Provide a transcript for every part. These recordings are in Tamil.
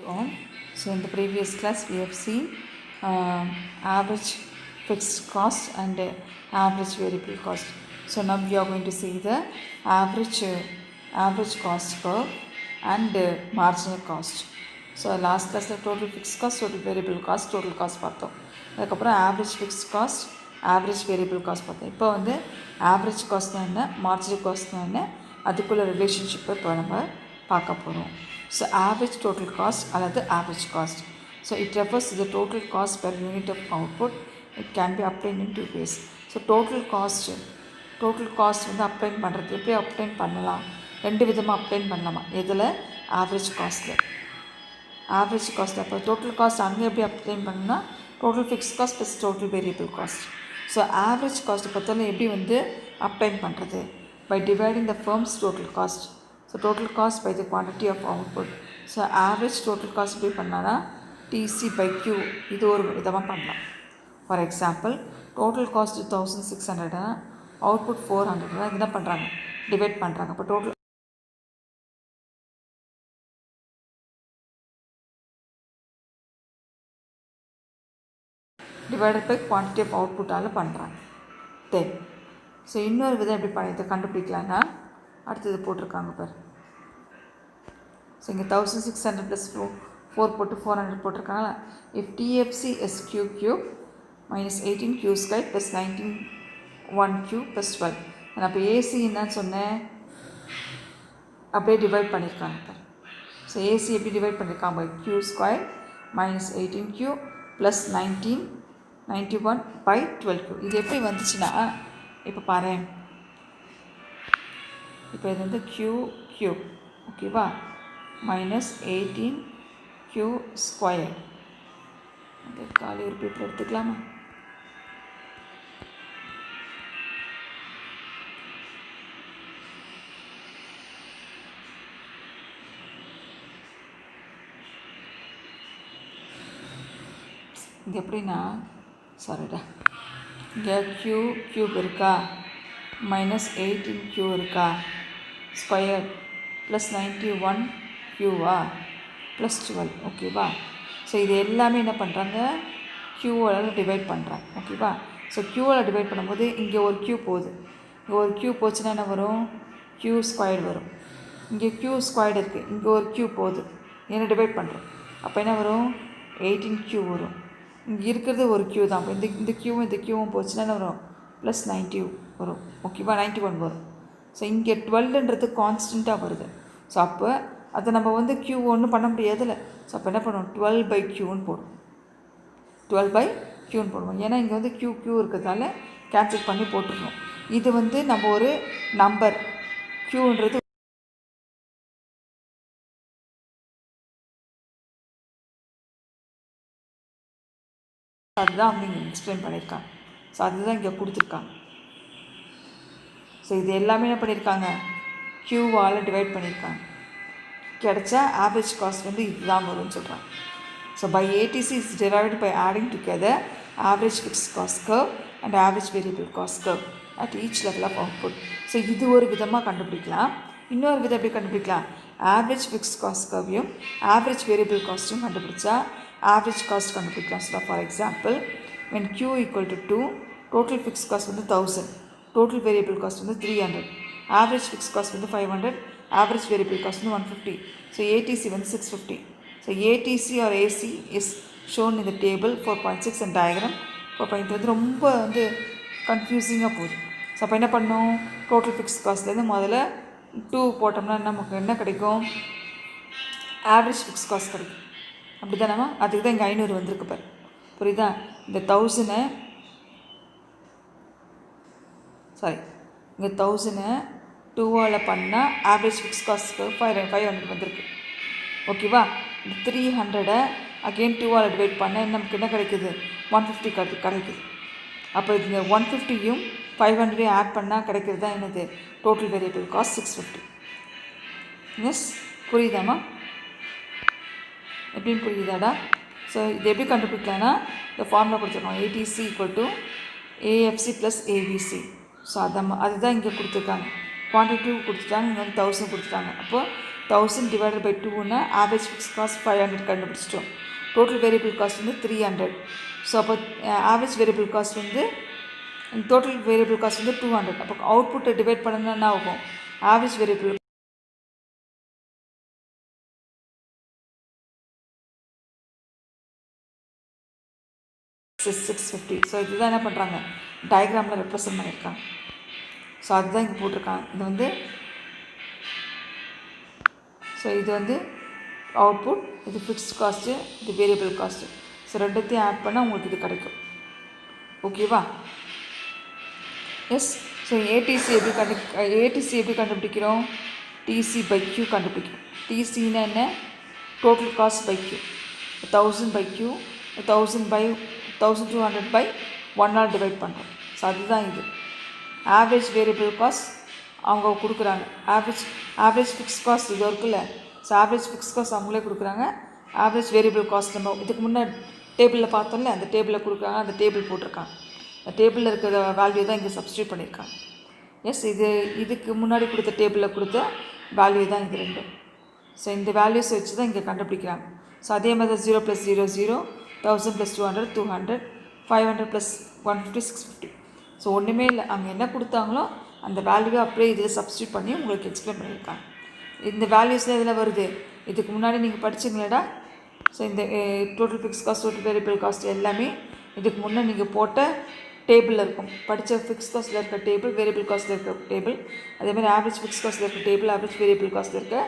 On. So in the previous class we have seen average fixed cost and average variable cost. So now we are going to see the average cost curve and marginal cost. So last class total fixed cost, total variable cost, total cost பார்த்தோம். அதுக்கப்புறம் average fixed cost, average variable cost பார்த்தோம். இப்போ வந்து average cost என்ன, marginal cost என்ன, அதுக்குள்ள ரிலேஷன்ஷிப்பை இப்போ நம்ம பார்க்க போகிறோம். So average total cost அல்லது average cost. So it refers to the total cost per unit of output. It can be obtained in two ways. So total cost வந்து அப்ளைன் பண்ணுறது எப்படி அப்ளைன் பண்ணலாம், ரெண்டு விதமாக அப்ளைன் பண்ணலாமா. எதில்? ஆவரேஜ் காஸ்ட்டில். ஆவரேஜ் காஸ்ட் அப்போ டோட்டல் காஸ்ட் அங்கே எப்படி அப்ளைன் பண்ணணும்னா total fix cost plus total variable cost. So average காஸ்ட்டை பொறுத்தவரை எப்படி வந்து அப்ளைன் பண்ணுறது? By dividing the firm's total cost. So total cost by the quantity of output. So average total cost எப்படி பண்ணான்னா டிசி பை கியூ, இது ஒரு விதமாக பண்ணலாம். For example total cost 1600, output 400, என்ன பண்ணுறாங்க, டிவைட் பண்ணுறாங்க. அப்போ total divided by quantity of அவுட்புட்டால் பண்ணுறாங்க. தென் ஸோ இன்னொரு விதம் எப்படி பண்ணி இதை கண்டுபிடிக்கலான்னா அடுத்தது போட்டிருக்காங்க பார். ஸோ இங்கே 1600 ப்ளஸ் 4 போட்டு 400 போட்டிருக்காங்களா. If DFC S Q cube minus 18 Q square plus 19 1 Q plus 12. நான் அப்போ ஏசி என்னன்னு சொன்னேன், அப்படியே டிவைட் பண்ணியிருக்காங்க பார். ஸோ ஏசி எப்படி டிவைட் பண்ணியிருக்காங்க, by Q square minus 18 Q plus 91 by 12 Q. இது எப்படி வந்துச்சுன்னா இப்போ பாரு, இப்போ இது வந்து கியூ கியூப், ஓகேவா, மைனஸ் 18 கியூ ஸ்கொயர். அந்த காலி ஒரு பேப்பர் எடுத்துக்கலாமா. இது எப்படின்னா, சாரிடா, இங்கே கியூப் இருக்கா, மைனஸ் 18 கியூ இருக்கா, ஸ்கொயர் ப்ளஸ் 91 கியூவா ப்ளஸ் 12, ஓகேவா. ஸோ இது எல்லாமே என்ன பண்ணுறாங்க, கியூவால் டிவைட் பண்ணுறாங்க, ஓகேவா. ஸோ கியூவால் டிவைட் பண்ணும்போது இங்கே ஒரு கியூ போகுது, இங்கே ஒரு கியூ போச்சுன்னா என்ன வரும், கியூ ஸ்கொயர் வரும். இங்கே கியூ ஸ்கொயர் இருக்குது, இங்கே ஒரு கியூ போகுது, என்ன டிவைட் பண்ணுறோம், அப்போ என்ன வரும், 18 கியூ வரும். இங்கே இருக்கிறது ஒரு கியூ தான். அப்போ இந்த கியூவும் போச்சுன்னா என்ன வரும், ப்ளஸ் 90 வரும், ஓகேவா, 91 வரும். ஸோ இங்கே 12ன்றது கான்ஸ்டண்ட்டாக வருது. ஸோ அப்போ அதை நம்ம வந்து கியூ ஒன்றும் பண்ண முடியாதுல்ல. ஸோ அப்போ என்ன பண்ணுவோம், 12 பை கியூன்னு போடுவோம், 12 பை கியூன்னு போடுவோம். ஏன்னா இங்கே வந்து கியூ இருக்கிறதால கேன்சல் பண்ணி போட்டுருவோம். இது வந்து நம்ம ஒரு நம்பர் கியூன்றது அதுதான் வந்து இங்கே எக்ஸ்பிளைன் பண்ணியிருக்காங்க. ஸோ அதுதான் இங்கே கொடுத்துருக்காங்க. ஸோ இது எல்லாமே என்ன பண்ணியிருக்காங்க, கியூவால் டிவைட் பண்ணியிருக்காங்க. கிடைச்சா ஆவரேஜ் காஸ்ட் வந்து இதுதான் வரும்னு சொல்கிறாங்க. So by ATC is derived by adding together average fixed cost curve and average variable cost curve at each level of output. So இது ஒரு விதமாக கண்டுபிடிக்கலாம். இன்னொரு விதம் எப்படி கண்டுபிடிக்கலாம், ஆவரேஜ் ஃபிக்ஸ்ட் காஸ்ட் கர்வையும் ஆவரேஜ் வேரியபிள் காஸ்ட்டையும் கண்டுபிடிச்சா ஆவரேஜ் காஸ்ட் கண்டுபிடிக்கலாம். So for example when Q equal to 2, total fixed cost வந்து 1000, டோட்டல் வேரியபிள் காஸ்ட் வந்து 300, ஆவரேஜ் ஃபிக்ஸ்ட் காஸ்ட் வந்து 500, ஆவரேஜ் வேரியபிள் காஸ்ட் வந்து 150. ஸோ ஏடிசி வந்து 650. So ATC or AC is shown இந்த டேபிள் 4.6 அண்ட் டயக்ராம் 4.3 வந்து ரொம்ப வந்து கன்ஃபியூசிங்காக போகுது. ஸோ அப்போ என்ன பண்ணோம், டோட்டல் ஃபிக்ஸ்ட் காஸ்ட்லேருந்து முதல்ல 2 போட்டோம்னா நமக்கு என்ன கிடைக்கும், ஆவரேஜ் ஃபிக்ஸ்ட் காஸ்ட் கிடைக்கும். அப்படி தானேம்மா, அதுக்கு தான் இங்கே 500 வந்திருக்கு பாரு, புரியுதா. இந்த 1000 இங்கே 1000 2ஆல் பண்ணால் ஆவரேஜ் ஃபிக்ஸ் காஸ்ட்க்கு 500 வந்திருக்கு, ஓகேவா. இந்த 300 அகெயின் 2ஆல் டிவைட் பண்ணால் நமக்கு என்ன கிடைக்குது, 150 கிடைக்குது. அப்போ இந்த 150யும் 500 ஆட் பண்ணால் கிடைக்கிறது தான் என்னது, டோட்டல் வேரியபிள் காஸ்ட் 650. எஸ், புரியுதாம்மா, எப்படின்னு புரியுதாடா. ஸோ இது எப்படி கண்டுபிடிக்கலான்னா இந்த ஃபார்முலா கொடுத்துருக்கோம், ADC equal to AFC plus ABC. So அதுதான் இங்கே கொடுத்துருக்காங்க. குவான்டிட்டி கொடுத்துட்டாங்க, இங்கே வந்து 1000 கொடுத்துட்டாங்க. அப்போது 1000 divided by 2ன்னா ஆவரேஜ் ஃபிக்ஸ் காஸ்ட் 500 கண்டுபிடிச்சிட்டோம். டோட்டல் வேரியபிள் காஸ்ட் வந்து 300. ஸோ அப்போ ஆவரேஜ் வேரியபிள் காஸ்ட் வந்து டோட்டல் வேரியபிள் காஸ்ட் வந்து 200. அப்போ அவுட்புட்டை டிவைட் பண்ணணும்னா என்ன ஆகும்? Average variable 650. ஸோ இதுதான் என்ன பண்ணுறாங்க, டயக்ராமில் ரெப்ரசன்ட் பண்ணியிருக்காங்க. ஸோ அதுதான் இங்கே போட்டிருக்காங்க. இது வந்து ஸோ இது வந்து அவுட்புட், இது ஃபிக்ஸ்ட் காஸ்ட்டு, இது வேரியபிள் காஸ்ட்டு. ஸோ ரெண்டுத்தையும் ஆட் பண்ணால் உங்களுக்கு இது கிடைக்கும். ஓகேவா? எஸ். ஸோ ஏடிசி எப்படி கண்டுபிடிக்கிறோம்? டிசி பை கியூ கண்டுபிடிக்கிறோம். டிசின்னா என்ன? Total cost by Q. 1000 by Q, 1200 by 1 divide பண்ணுறோம். ஸோ அதுதான் இது. ஆவரேஜ் வேரியபிள் காஸ்ட் அவங்க கொடுக்குறாங்க. ஆவரேஜ் ஃபிக்ஸ் காஸ்ட் இது இருக்குல்ல. ஸோ ஆவரேஜ் ஃபிக்ஸ் காஸ்ட் அவங்களே கொடுக்குறாங்க. ஆவரேஜ் வேரியபிள் காஸ்ட் நம்ம இதுக்கு முன்னே டேபிளில் பார்த்தோம்ல, அந்த டேபிளில் கொடுக்குறாங்க. அந்த டேபிள் போட்டிருக்காங்க. அந்த டேபிளில் இருக்கிற வேல்யூ தான் இங்கே சப்ஸ்டியூட் பண்ணியிருக்காங்க. எஸ், இதுக்கு முன்னாடி கொடுத்த டேபிளில் கொடுத்த வேல்யூ தான் இது ரெண்டும். ஸோ இந்த வேல்யூஸ் வச்சு தான் இங்கே கண்டுபிடிக்கிறாங்க. ஸோ அதே மாதிரி 0 + 0 0, 1000 + 200 200, 500 + 150 650. ஸோ ஒன்றுமே இல்லை, அங்கே என்ன கொடுத்தாங்களோ அந்த வேல்யூவை அப்படியே இதில் சப்ஸ்டியூட் பண்ணி உங்களுக்கு எக்ஸ்பிளைன் பண்ணியிருக்காங்க. இந்த வேல்யூஸில் இதில் வருது. இதுக்கு முன்னாடி நீங்கள் படிச்சிங்களேடா. ஸோ இந்த total fix cost, total variable cost எல்லாமே இதுக்கு முன்னே நீங்கள் போட்ட டேபிளில் இருக்கும். படித்த ஃபிக்ஸ் காஸ்ட்டில் இருக்க டேபிள், வேரியபிள் காஸ்ட்டில் இருக்க டேபிள், அதேமாதிரி ஆவரேஜ் ஃபிக்ஸ் காஸ்ட்டில் இருக்க டேபிள், ஆவரேஜ் வேரியபிள் காஸ்ட்டில் இருக்க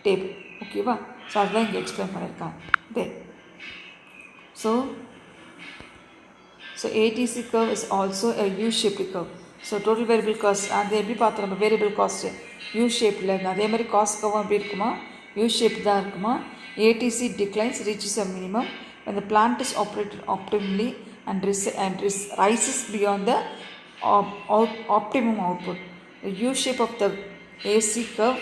டேபிள். ஓகேவா? ஸோ அதுதான் இங்கே எக்ஸ்பிளைன் பண்ணியிருக்காங்க. தென் so ADC curve is also a U-shaped curve. So total variable cost அது எப்படி பார்த்தோம் நம்ம, வேரியபிள் காஸ்ட்டு யூ ஷேப்பில் இருந்து. அதே மாதிரி காஸ்ட் கர்வும் எப்படி இருக்குமா, யூ ஷேப் தான் இருக்குமா. ADC declines reaches a minimum when the plant is operated optimally and rises beyond the optimum output. The U shape of the AC curve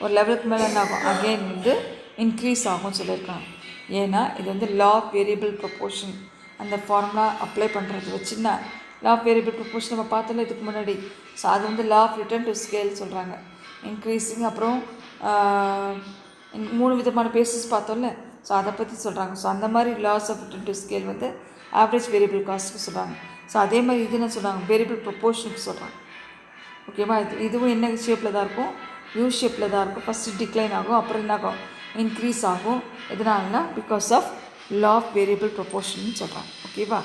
ஒரு லெவலுக்கு மேலே என்ன ஆகும், அகெயின் வந்து இன்க்ரீஸ் ஆகும்னு சொல்லியிருக்காங்க. ஏன்னா இது வந்து லா ஆஃப் வேரியபிள் ப்ரொப்போர்ஷன் அந்த ஃபார்முலா அப்ளை பண்ணுறது வச்சுன்னா, லா ஆஃப் வேரியபிள் ப்ரொப்போர்ஷன் நம்ம பார்த்தோம்ல இதுக்கு முன்னாடி. ஸோ அது வந்து law of return to scale சொல்கிறாங்க. இன்க்ரீஸிங், அப்புறம் 3 விதமான பேசிஸ் பார்த்தோம்ல. ஸோ அதை பற்றி சொல்கிறாங்க. ஸோ அந்த மாதிரி laws of return to scale வந்து ஆவரேஜ் வேரியபிள் காஸ்ட்டுக்கு சொல்கிறாங்க. ஸோ அதே மாதிரி இது என்ன சொல்கிறாங்க, வேரியபிள் ப்ரொப்போர்ஷனுக்கு சொல்கிறாங்க. ஓகேவா? இதுவும் என்ன ஷேப்பில் தான் இருக்கும், யூ ஷேப்பில் தான் இருக்கும். ஃபஸ்ட்டு டிக்ளைன் ஆகும், அப்புறம் என்ன ஆகும், இன்க்ரீஸ் ஆகும். எதனாலனா because of law of variable proportion சொல்கிறாங்க. ஓகேவா?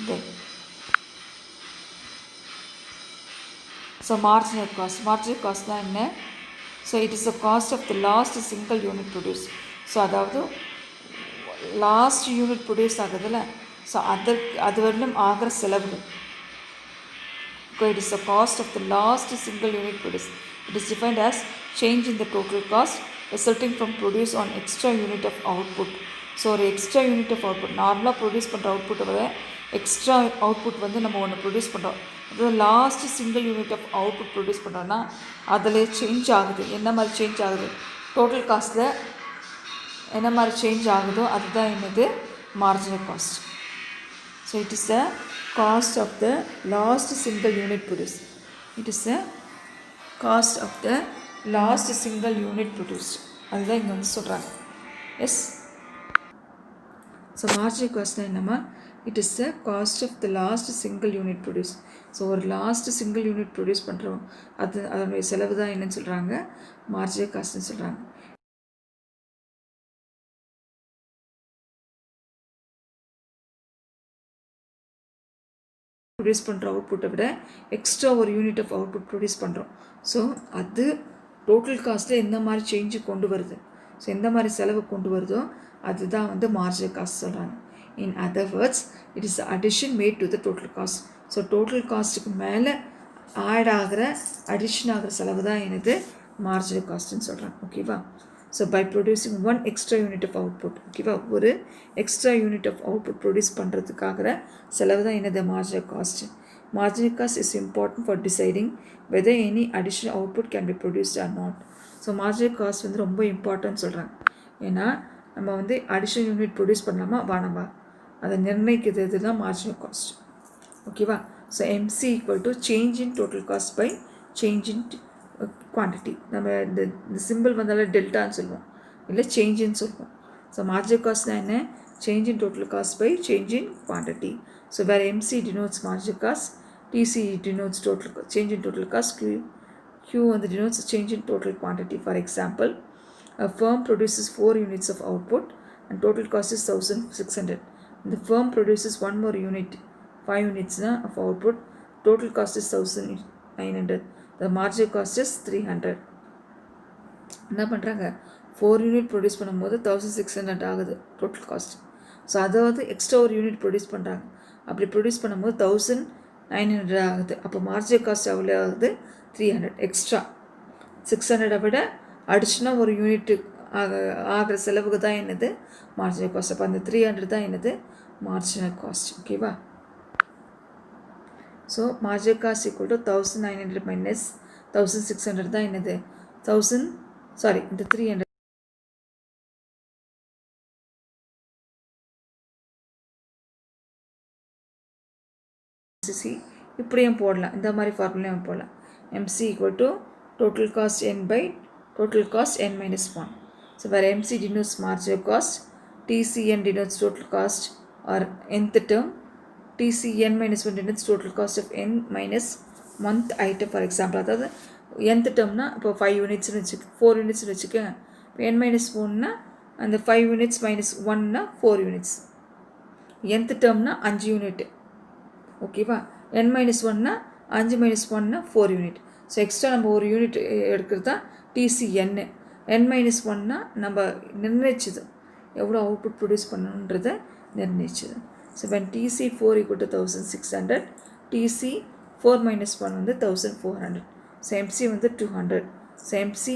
தென் ஸோ மார்ஜினல் காஸ்ட்லாம் என்ன? So it is the cost of the last single unit produce. So அதாவது லாஸ்ட் யூனிட் ப்ரொடியூஸ் ஆகுதுல்ல, ஸோ அது வரலும் ஆகிற செலவுகள். It is the cost of the last single unit produced. It is defined as change in the total cost resulting from produce on extra unit of output. So ஒரு எக்ஸ்ட்ரா யூனிட் ஆஃப் அவுட்புட், நார்மலாக ப்ரொடியூஸ் பண்ணுற அவுட்புட்டை விட எக்ஸ்ட்ரா அவுட்புட் வந்து நம்ம ஒன்று ப்ரொடியூஸ் பண்ணுறோம். அதாவது last single unit of output produce பண்ணுறோன்னா அதில் சேஞ்ச் ஆகுது. என்ன மாதிரி சேஞ்ச் ஆகுது, டோட்டல் காஸ்ட்டில் என்ன மாதிரி சேஞ்ச் ஆகுதோ அதுதான் என்னது, marginal cost. So it is a cost of the last single unit produced. It is the cost of the last single unit produced. அதுதான் இங்கே வந்து சொல்கிறாங்க. எஸ். ஸோ மார்ஜினல் காஸ்ட்னா என்னம்மா, it is the cost of the last single unit produce. So ஒரு லாஸ்ட் சிங்கிள் யூனிட் ப்ரொடியூஸ் பண்ணுறோம், அதனுடைய செலவு தான் என்னன்னு சொல்கிறாங்க, மார்ஜினல் காஸ்ட்னு சொல்கிறாங்க. ப்ரொடியூஸ் பண்ணுற அவுட்புட்டை விட எக்ஸ்ட்ரா ஒரு யூனிட் ஆஃப் அவுட்புட் ப்ரொடியூஸ் பண்ணுறோம். ஸோ அது டோட்டல் காஸ்ட்டில் எந்த மாதிரி சேஞ்சு கொண்டு வருது, ஸோ எந்த மாதிரி செலவு கொண்டு வருதோ அதுதான் வந்து மார்ஜினல் காஸ்ட் சொல்கிறாங்க. In other words, it is addition made to the total cost. So total காஸ்ட்டுக்கு மேலே ஆட் ஆகிற அடிஷன் ஆகிற செலவு தான் எனது மார்ஜினல் காஸ்ட்டுன்னு சொல்கிறாங்க. ஓகேவா? So by producing one extra unit of output. ஓகேவா? ஒரு extra unit of output produce பண்ணுறதுக்காகிற செலவு தான் என்னது, marginal cost. Marginal cost is important for deciding whether any additional output can be produced or not. So marginal cost வந்து ரொம்ப இம்பார்ட்டன்ட் சொல்கிறாங்க. ஏன்னா நம்ம வந்து அடிஷ்னல் யூனிட் ப்ரொடியூஸ் பண்ணலாமா வேணாமா, அதை நிர்ணயிக்கிறது இதுதான் மார்ஜினல் காஸ்ட். ஓகேவா? So MC equal to change in total cost by change in quantity. நம்ம இந்த சிம்பிள் வந்தாலும் டெல்டான்னு சொல்லுவோம், இல்லை சேஞ்சுன்னு சொல்லுவோம். ஸோ மார்ஜினல் காஸ்ட்னா என்ன? Change in total cost by change in quantity. So வேறு MC denotes marginal cost, TC denotes total change in total cost, Q வந்து denotes change in total quantity. For example, a firm produces 4 units of output and total cost is 1600. The firm produces one more unit, 5 units of output, total cost is 1900. The marginal cost is 300. என்ன பண்ணுறாங்க? 4 யூனிட் ப்ரொடியூஸ் பண்ணும்போது 1600 ஆகுது டோட்டல் காஸ்ட். ஸோ அதாவது எக்ஸ்ட்ரா ஒரு யூனிட் ப்ரொடியூஸ் பண்ணுறாங்க. அப்படி ப்ரொடியூஸ் பண்ணும்போது 1900 ஆகுது. அப்போ மார்ஜினல் காஸ்ட் எவ்வளோ ஆகுது? 300. எக்ஸ்ட்ரா 600 விட அடிஷ்னல் ஒரு யூனிட்டு ஆகிற செலவுக்கு தான் என்னது? Marginal cost. அப்போ அந்த 300 தான் என்னது? Marginal cost. ஓகேவா? So marginal cost equal to 1900 minus 1600 தான் என்னது? இந்த 300 இப்படியும் போடலாம், இந்த மாதிரி ஃபார்முலையும் போடலாம். MC equal to total cost n by total cost n minus 1. So where MC denotes marginal cost, TCN denotes total cost or nth term, TCN minus 1 denotes total cost of n minus 1th item. For example, அதாவது nth termனா இப்போ 5 யூனிட்ஸ்னு வச்சுக்க, 4 யூனிட்ஸ்னு வச்சுக்கோங்க. இப்போ n minus 1னா அந்த 5 யூனிட்ஸ் மைனஸ் 1னா 4 யூனிட்ஸ். nth termனா 5 யூனிட். ஓகேவா? n minus 1னா 5 minus 1னா 4 யூனிட். ஸோ எக்ஸ்ட்ரா நம்ம ஒரு யூனிட் எடுக்கிறது தான் TCN. n minus 1னா நம்ம நிர்ணயிச்சது எவ்வளோ அவுட்புட் ப்ரொடியூஸ் பண்ணணுன்றதை நிர்ணயிச்சது. So when TC4 equal to 1600, TC4 minus 1 வந்து 1400. ஸோ MC வந்து 200. So MC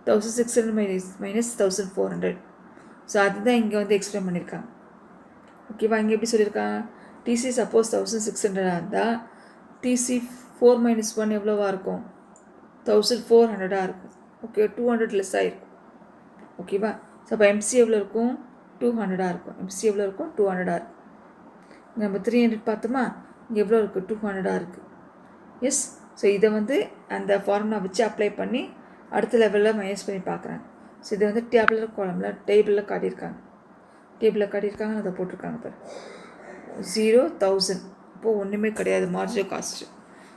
1600 minus 1400. ஸோ அதுதான் இங்கே வந்து எக்ஸ்பிளைன் பண்ணியிருக்காங்க. ஓகேவா? இங்கே எப்படி சொல்லியிருக்காங்க? TC சப்போஸ் 1600 இருந்தால் TC4 minus 1 எவ்வளோவா இருக்கும்? 1400 இருக்கும். ஓகே, 200 லெஸ்ஸாக இருக்கும். ஓகேவா? ஸோ அப்போ MC எவ்வளோ இருக்கும்? 200 இருக்கும். MC எவ்வளோ இருக்கும்? 200 இருக்கும். நம்ம 300 பார்த்தோமா, இங்கே எவ்வளோ இருக்குது? 200 இருக்குது. எஸ். ஸோ இதை வந்து அந்த ஃபார்முலா வச்சு அப்ளை பண்ணி அடுத்த லெவலில் மைனஸ் பண்ணி பார்க்குறாங்க. ஸோ இதை வந்து டேபிளில் காட்டியிருக்காங்க, அதை போட்டிருக்காங்க பாரு. 0, 1000. அப்போது ஒன்றுமே கிடையாது மார்ஜினல் காஸ்ட்டு.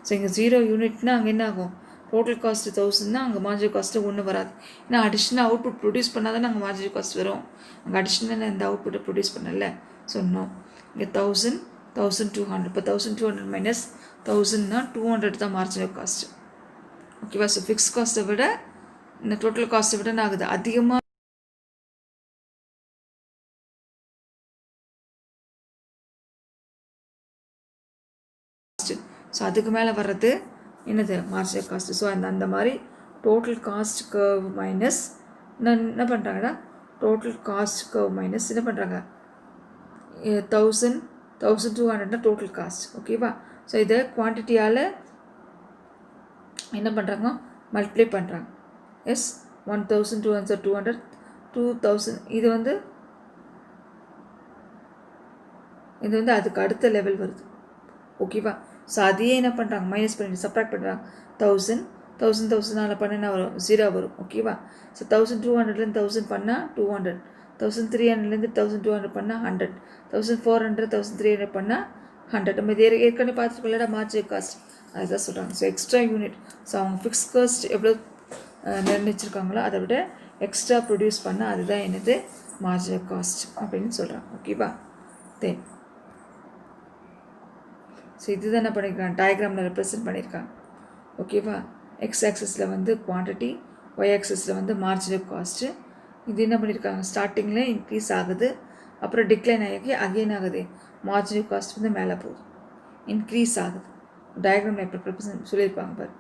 ஸோ இங்கே 0 யூனிட்னா அங்கே என்ன ஆகும்? டோட்டல் காஸ்ட்டு 1000 தான், அங்கே மார்ஜினல் காஸ்ட்டு ஒன்றும் வராது. ஏன்னா அடிஷ்னல் அவுட்புட் ப்ரொடியூஸ் பண்ணால் தானே அங்கே மார்ஜினல் காஸ்ட் வரும். அங்கே அடிஷ்னல் இந்த அவுட்புட்டை ப்ரொடியூஸ் பண்ணல சொன்னோம். இங்கே 1000, 1200. இப்போ 1200 மைனஸ் 1000னா 200 தான் மார்ஜினல் காஸ்ட்டு. ஓகேவா? ஸோ ஃபிக்ஸ் காஸ்ட்டை விட இந்த டோட்டல் காஸ்ட்டை விட என்ன ஆகுது? அதிகமாக ஸோ அதுக்கு மேலே வர்றது என்னது? Marginal cost. ஸோ அந்த மாதிரி டோட்டல் காஸ்ட் கர்வ் மைனஸ் என்ன பண்ணுறாங்கன்னா, டோட்டல் காஸ்ட் கர்வ் மைனஸ் என்ன பண்ணுறாங்க? 1200 டோட்டல் காஸ்ட். ஓகேவா? ஸோ இதை குவான்டிட்டியால் என்ன பண்ணுறாங்க? மல்டிப்ளை பண்ணுறாங்க. எஸ். 1200 200, 2000. இது வந்து அதுக்கு அடுத்த லெவல் வருது. ஓகேவா? ஸோ அதையே என்ன பண்ணுறாங்க? மைனஸ் பண்ணி சப்ராக்ட் பண்ணுறாங்க. 1000 பண்ண வரும்? 0 வரும். ஓகேவா? ஸோ 1200லேருந்து 1000 பண்ணால் 200, 1300லேருந்து 1200 பண்ணால் 100, 1400 1300 பண்ணால் 100. நம்ம இது ஏற்கனவே பார்த்துருக்கோம்ல மார்ஜினல் காஸ்ட், அதுதான் சொல்கிறாங்க. So extra unit. ஸோ அவங்க ஃபிக்ஸ் காஸ்ட் எவ்வளோ நிர்ணயிச்சிருக்காங்களோ அதை விட எக்ஸ்ட்ரா ப்ரொடியூஸ் பண்ணால் அதுதான் என்னது? மார்ஜினல் காஸ்ட் அப்படின்னு சொல்கிறாங்க. ஓகேவா? தென் ஸோ இதுதான் என்ன பண்ணியிருக்காங்க? டயக்ராமில் ரெப்ரசன்ட் பண்ணியிருக்காங்க. ஓகேவா? எக்ஸ் ஆக்சஸில் வந்து குவான்டிட்டி, ஒய் ஆக்சஸில் வந்து மார்ஜினல் காஸ்ட்டு. இது என்ன பண்ணியிருக்காங்க? ஸ்டார்டிங்கில் இன்க்ரீஸ் ஆகுது, அப்புறம் டிக்ளைன் ஆகி அகெயின் ஆகுது. மார்ஜினல் காஸ்ட் வந்து மேலே போகுது, இன்க்ரீஸ் ஆகுது. டயக்ராமில் எப்படி ரெப்ரசன்ட் சொல்லியிருப்பாங்க பாரு.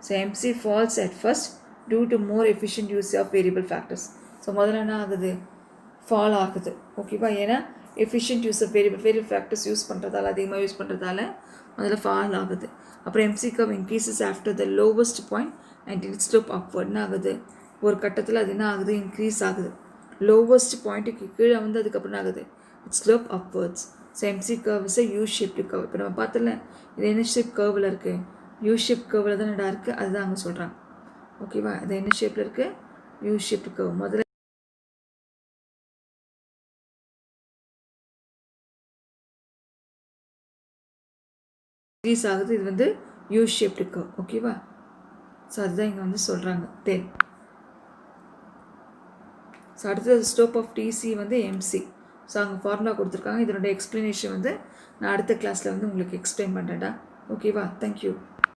So MC falls at first due to more efficient use of variable factors. So முதல்ல என்ன ஆகுது? ஃபால் ஆகுது. ஓகேவா? ஏன்னா efficient use of variable factors use பண்ணுறதால, அதிகமாக யூஸ் பண்ணுறதால முதல்ல ஃபால் ஆகுது. அப்புறம் MC curve increases after the lowest point and it slope அப்வர்ட்னு ஆகுது. ஒரு கட்டத்தில் அது என்ன ஆகுது? இன்க்ரீஸ் ஆகுது. லோவஸ்ட் பாயிண்ட்டுக்கு கீழே வந்து அதுக்கப்புறம் ஆகுது? It slope upwards. So MC curve is U shaped curve. இப்போ நம்ம பார்த்தல இது என்ன ஷேப் கர்வில் இருக்குது, யூ ஷேப் கர்வில் தான் என்னடா இருக்குது, அதுதான் அங்கே சொல்கிறாங்க. ஓகேவா, இது என்ன ஷேப்பில் இருக்குது, யூ ஷேப்டு கர்வ். முதல்ல இன்க்ரீஸ் ஆகுது, இது வந்து யூ ஷேப்டு கர்வ். ஓகேவா, ஸோ அதுதான் இங்கே வந்து சொல்கிறாங்க. தென் ஸோ அடுத்தது ஸ்லோப் ஆஃப் டிசி வந்து எம்சி. ஸோ அங்கே ஃபார்முலா கொடுத்துருக்காங்க. இதனுடைய எக்ஸ்ப்ளனேஷன் வந்து நான் அடுத்த கிளாஸில் வந்து உங்களுக்கு எக்ஸ்பிளைன் பண்ணுறேன்டா. ஓகேவா, தேங்க்யூ.